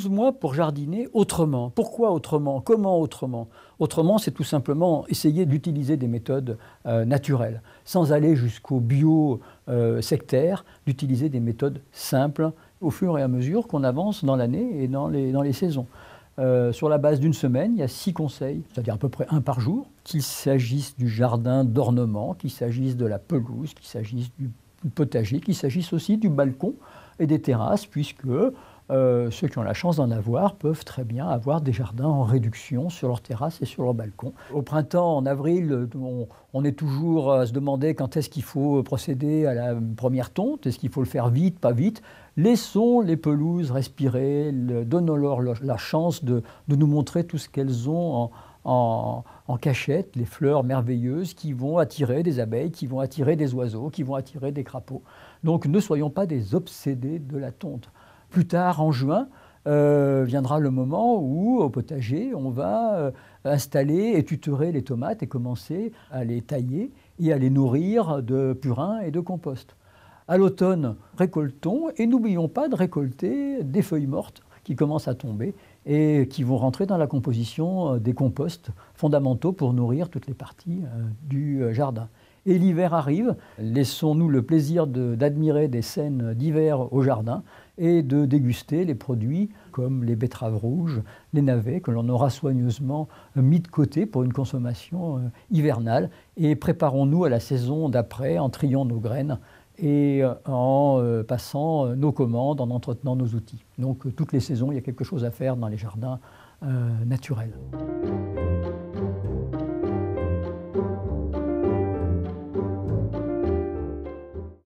12 mois pour jardiner autrement. Pourquoi autrement? Comment autrement? Autrement, c'est tout simplement essayer d'utiliser des méthodes naturelles, sans aller jusqu'au bio sectaire, d'utiliser des méthodes simples au fur et à mesure qu'on avance dans l'année et dans les saisons. Sur la base d'une semaine, il y a 6 conseils, c'est-à-dire à peu près 1 par jour, qu'il s'agisse du jardin d'ornement, qu'il s'agisse de la pelouse, qu'il s'agisse du potager, qu'il s'agisse aussi du balcon et des terrasses, puisque ceux qui ont la chance d'en avoir peuvent très bien avoir des jardins en réduction sur leur terrasse et sur leur balcon. Au printemps, en avril, on est toujours à se demander quand est-ce qu'il faut procéder à la première tonte, est-ce qu'il faut le faire vite, pas vite. Laissons les pelouses respirer, donnons-leur la chance de nous montrer tout ce qu'elles ont en cachette, les fleurs merveilleuses qui vont attirer des abeilles, qui vont attirer des oiseaux, qui vont attirer des crapauds. Donc ne soyons pas des obsédés de la tonte. Plus tard, en juin, viendra le moment où, au potager, on va installer et tutorer les tomates et commencer à les tailler et à les nourrir de purin et de compost. À l'automne, récoltons et n'oublions pas de récolter des feuilles mortes qui commencent à tomber et qui vont rentrer dans la composition des composts fondamentaux pour nourrir toutes les parties du jardin. Et l'hiver arrive, laissons-nous le plaisir d'admirer des scènes d'hiver au jardin et de déguster les produits comme les betteraves rouges, les navets que l'on aura soigneusement mis de côté pour une consommation hivernale. Et préparons-nous à la saison d'après en triant nos graines et en passant nos commandes, en entretenant nos outils. Donc toutes les saisons, il y a quelque chose à faire dans les jardins naturels.